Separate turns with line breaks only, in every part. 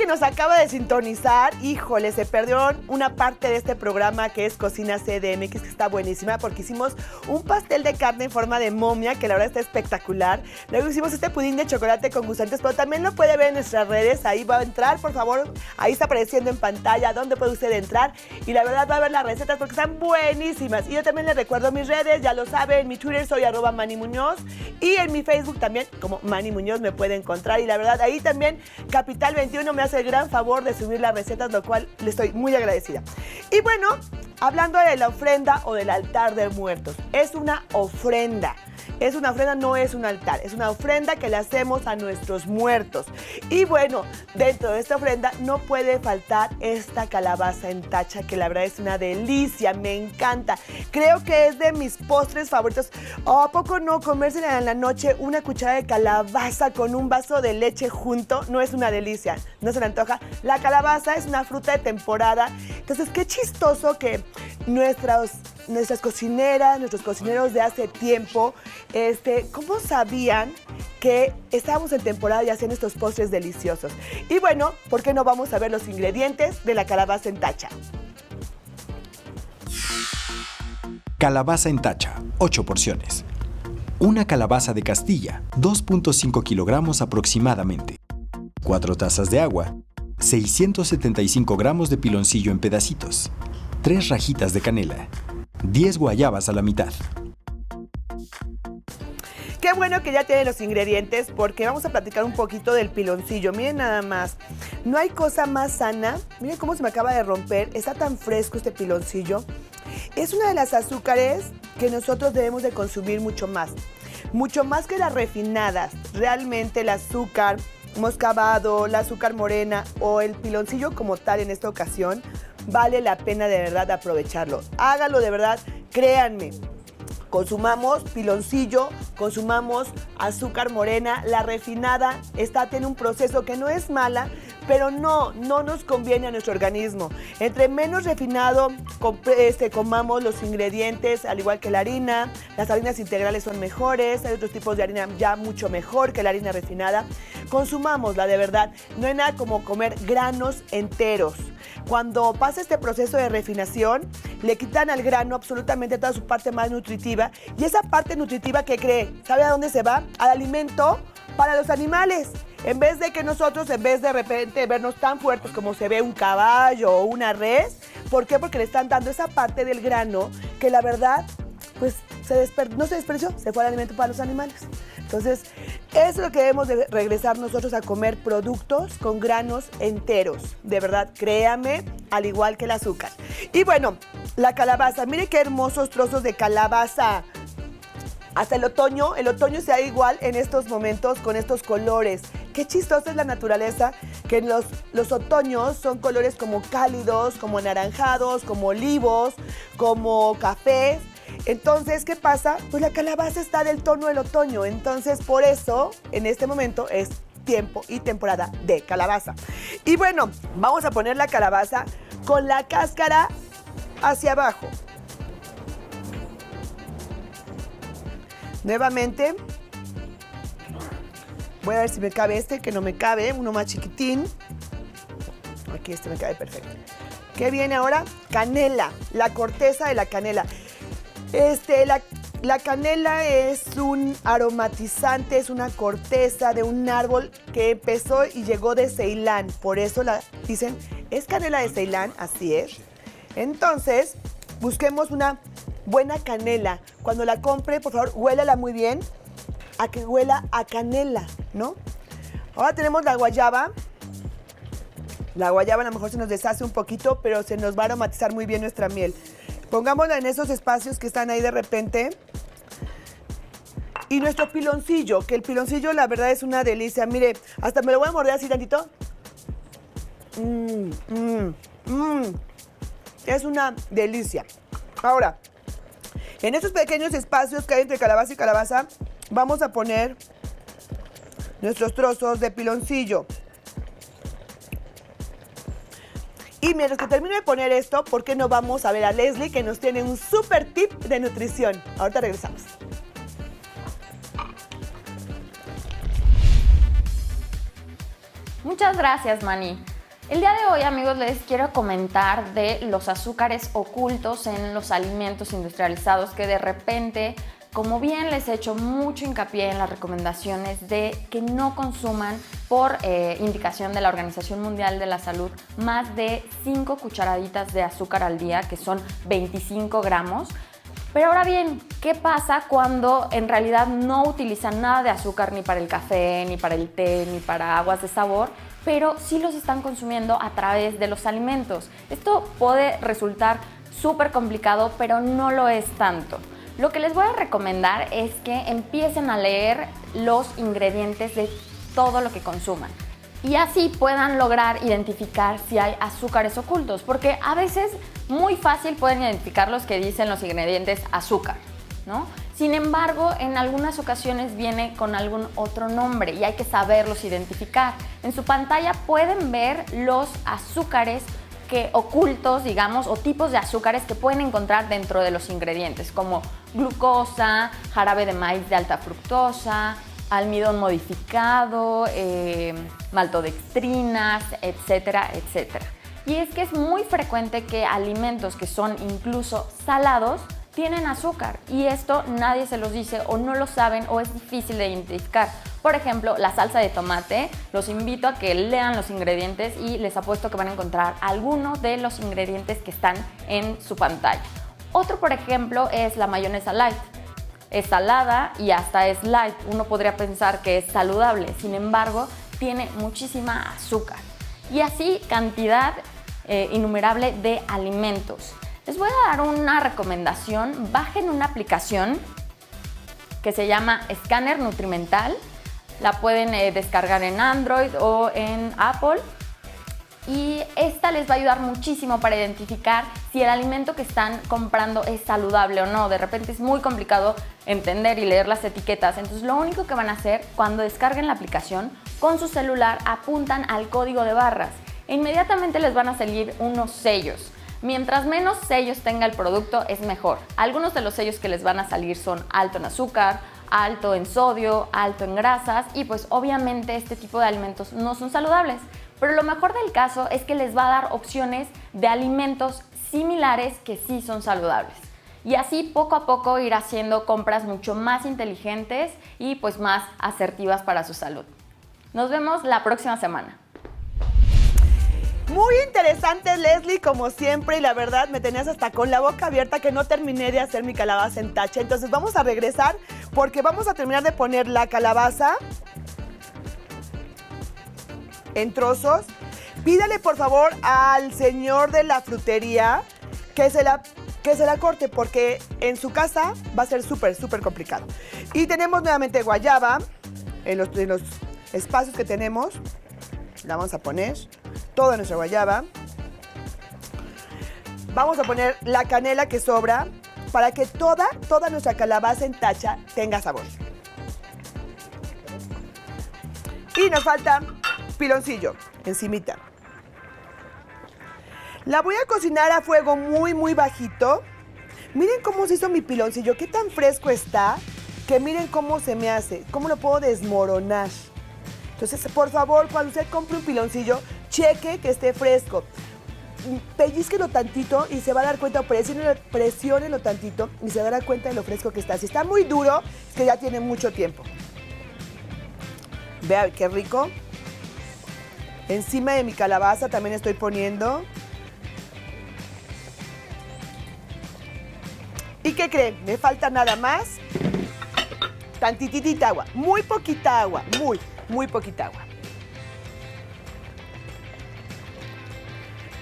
nos acaba de sintonizar, híjole, se perdió una parte de este programa que es Cocina CDMX, que está buenísima, porque hicimos un pastel de carne en forma de momia, que la verdad está espectacular. Luego hicimos este pudín de chocolate con gusantes, pero también lo puede ver en nuestras redes. Ahí va a entrar, por favor. Ahí está apareciendo en pantalla dónde puede usted entrar. Y la verdad va a ver las recetas porque están buenísimas. Y yo también les recuerdo mis redes, ya lo saben, en mi Twitter soy @ManiMuñoz y en mi Facebook también como Mani Muñoz me puede encontrar. Y la verdad, ahí también Capital 21 me hace el gran favor de subir las recetas, lo cual le estoy muy agradecida. Y bueno, hablando de la ofrenda o del altar de muertos, es una ofrenda. Es una ofrenda, no es un altar, es una ofrenda que le hacemos a nuestros muertos. Y bueno, dentro de esta ofrenda no puede faltar esta calabaza en tacha, que la verdad es una delicia, me encanta. Creo que es de mis postres favoritos. ¿O a poco no comerse en la noche una cuchara de calabaza con un vaso de leche junto? No es una delicia, no se le antoja. La calabaza es una fruta de temporada, entonces qué chistoso que nuestras cocineras, nuestros cocineros de hace tiempo, ¿cómo sabían que estábamos en temporada y hacían estos postres deliciosos? Y bueno, ¿por qué no vamos a ver los ingredientes de la calabaza en tacha?
Calabaza en tacha, 8 porciones. Una calabaza de Castilla, 2.5 kilogramos aproximadamente. 4 tazas de agua. 675 gramos de piloncillo en pedacitos. 3 rajitas de canela. 10 guayabas a la mitad.
Qué bueno que ya tienen los ingredientes, porque vamos a platicar un poquito del piloncillo. Miren nada más, no hay cosa más sana. Miren cómo se me acaba de romper, está tan fresco este piloncillo. Es una de las azúcares que nosotros debemos de consumir mucho más que las refinadas. Realmente el azúcar moscabado, el azúcar morena o el piloncillo como tal en esta ocasión, vale la pena de verdad aprovecharlo. Hágalo de verdad, créanme. Consumamos piloncillo, consumamos azúcar morena. La refinada tiene un proceso que no es mala, pero no nos conviene a nuestro organismo. Entre menos refinado comamos los ingredientes, al igual que la harina. Las harinas integrales son mejores, hay otros tipos de harina ya mucho mejor que la harina refinada. Consumámosla de verdad. No hay nada como comer granos enteros. Cuando pasa este proceso de refinación, le quitan al grano absolutamente toda su parte más nutritiva. Y esa parte nutritiva, ¿qué cree? ¿Sabe a dónde se va? Al alimento para los animales. En vez de que nosotros, en vez de repente vernos tan fuertes como se ve un caballo o una res, ¿por qué? Porque le están dando esa parte del grano que la verdad, pues no se desperdició, se fue al alimento para los animales. Entonces, eso es lo que debemos de regresar nosotros a comer, productos con granos enteros. De verdad, créame, al igual que el azúcar. Y bueno, la calabaza, mire qué hermosos trozos de calabaza. Hasta el otoño se da igual en estos momentos con estos colores. Qué chistosa es la naturaleza, que en los otoños son colores como cálidos, como anaranjados, como olivos, como cafés. Entonces, ¿qué pasa? Pues la calabaza está del tono del otoño. Entonces, por eso, en este momento es tiempo y temporada de calabaza. Y bueno, vamos a poner la calabaza con la cáscara hacia abajo. Nuevamente, voy a ver si me cabe que no me cabe, uno más chiquitín. Aquí me cabe perfecto. ¿Qué viene ahora? Canela, la corteza de la canela. La canela es un aromatizante, es una corteza de un árbol que empezó y llegó de Ceilán. Por eso la dicen, es canela de Ceilán, así es. Entonces, busquemos una buena canela. Cuando la compre, por favor, huélala muy bien, a que huela a canela, ¿no? Ahora tenemos la guayaba. La guayaba a lo mejor se nos deshace un poquito, pero se nos va a aromatizar muy bien nuestra miel. Pongámosla en esos espacios que están ahí de repente. Y nuestro piloncillo, que el piloncillo la verdad es una delicia. Mire, hasta me lo voy a morder así tantito. Es una delicia. Ahora, en estos pequeños espacios que hay entre calabaza y calabaza, vamos a poner nuestros trozos de piloncillo. Y mientras que termino de poner esto, ¿por qué no vamos a ver a Leslie, que nos tiene un súper tip de nutrición? Ahorita regresamos.
Muchas gracias, Mani. El día de hoy, amigos, les quiero comentar de los azúcares ocultos en los alimentos industrializados que de repente, como bien les he hecho mucho hincapié en las recomendaciones de que no consuman por indicación de la Organización Mundial de la Salud más de 5 cucharaditas de azúcar al día, que son 25 gramos. Pero ahora bien, ¿qué pasa cuando en realidad no utilizan nada de azúcar ni para el café, ni para el té, ni para aguas de sabor, pero sí los están consumiendo a través de los alimentos? Esto puede resultar súper complicado, pero no lo es tanto. Lo que les voy a recomendar es que empiecen a leer los ingredientes de todo lo que consuman y así puedan lograr identificar si hay azúcares ocultos, porque a veces muy fácil pueden identificar los que dicen los ingredientes azúcar, ¿no? Sin embargo, en algunas ocasiones viene con algún otro nombre y hay que saberlos identificar. En su pantalla pueden ver los azúcares ocultos, digamos, o tipos de azúcares que pueden encontrar dentro de los ingredientes, como glucosa, jarabe de maíz de alta fructosa, almidón modificado, maltodextrinas, etcétera, etcétera. Y es que es muy frecuente que alimentos que son incluso salados tienen azúcar y esto nadie se los dice o no lo saben o es difícil de identificar. Por ejemplo, la salsa de tomate, los invito a que lean los ingredientes y les apuesto que van a encontrar algunos de los ingredientes que están en su pantalla. Otro, por ejemplo, es la mayonesa light. Es salada y hasta es light. Uno podría pensar que es saludable, sin embargo, tiene muchísima azúcar. Y así cantidad innumerable de alimentos. Les voy a dar una recomendación. Bajen una aplicación que se llama Escáner Nutrimental. La pueden descargar en Android o en Apple. Y esta les va a ayudar muchísimo para identificar si el alimento que están comprando es saludable o no. De repente es muy complicado entender y leer las etiquetas. Entonces lo único que van a hacer cuando descarguen la aplicación, con su celular apuntan al código de barras e inmediatamente les van a salir unos sellos. Mientras menos sellos tenga el producto es mejor. Algunos de los sellos que les van a salir son alto en azúcar, alto en sodio, alto en grasas y pues obviamente este tipo de alimentos no son saludables. Pero lo mejor del caso es que les va a dar opciones de alimentos similares que sí son saludables. Y así poco a poco ir haciendo compras mucho más inteligentes y pues más asertivas para su salud. Nos vemos la próxima semana.
Muy interesante, Leslie, como siempre, y la verdad me tenías hasta con la boca abierta que no terminé de hacer mi calabaza en tacha. Entonces vamos a regresar porque vamos a terminar de poner la calabaza en trozos. Pídale por favor al señor de la frutería que se la corte porque en su casa va a ser súper complicado. Y tenemos nuevamente guayaba en los espacios que tenemos. La vamos a poner toda nuestra guayaba. Vamos a poner la canela que sobra para que toda nuestra calabaza en tacha tenga sabor. Y nos falta piloncillo encimita. La voy a cocinar a fuego muy bajito. Miren cómo se hizo mi piloncillo, qué tan fresco está, que miren cómo se me hace, cómo lo puedo desmoronar. Entonces, por favor, cuando usted compre un piloncillo, cheque que esté fresco. Pellizquelo tantito y se va a dar cuenta, presiónelo tantito y se va a dar cuenta de lo fresco que está. Si está muy duro, es que ya tiene mucho tiempo. Vean qué rico. Encima de mi calabaza también estoy poniendo. ¿Y qué creen? Me falta nada más. Tantitita agua. Muy poquita agua. Muy poquita agua.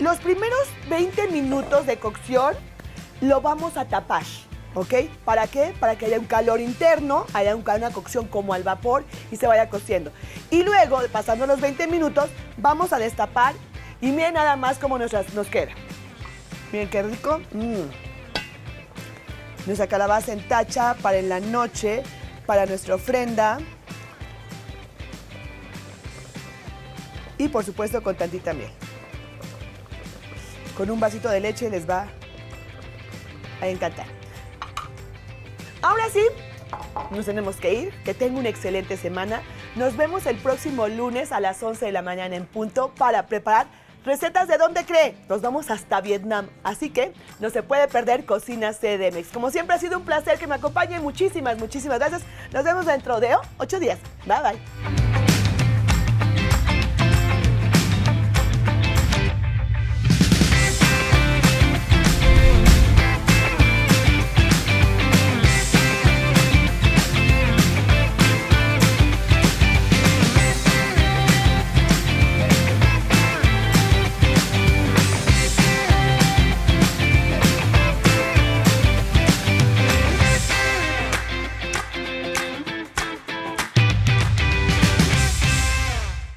Los primeros 20 minutos de cocción lo vamos a tapar, ¿ok? ¿Para qué? Para que haya un calor interno, haya una cocción como al vapor y se vaya cociendo. Y luego, pasando los 20 minutos, vamos a destapar y miren nada más cómo nos queda. Miren qué rico. Nuestra calabaza en tacha para en la noche, para nuestra ofrenda. Y por supuesto con tantita miel. Con un vasito de leche les va a encantar. Ahora sí, nos tenemos que ir. Que tengan una excelente semana. Nos vemos el próximo lunes a las 11 de la mañana en punto para preparar ¿Recetas de dónde cree? Nos vamos hasta Vietnam, así que no se puede perder Cocina CDMX. Como siempre ha sido un placer que me acompañen. Muchísimas gracias. Nos vemos dentro de 8 días. Bye, bye.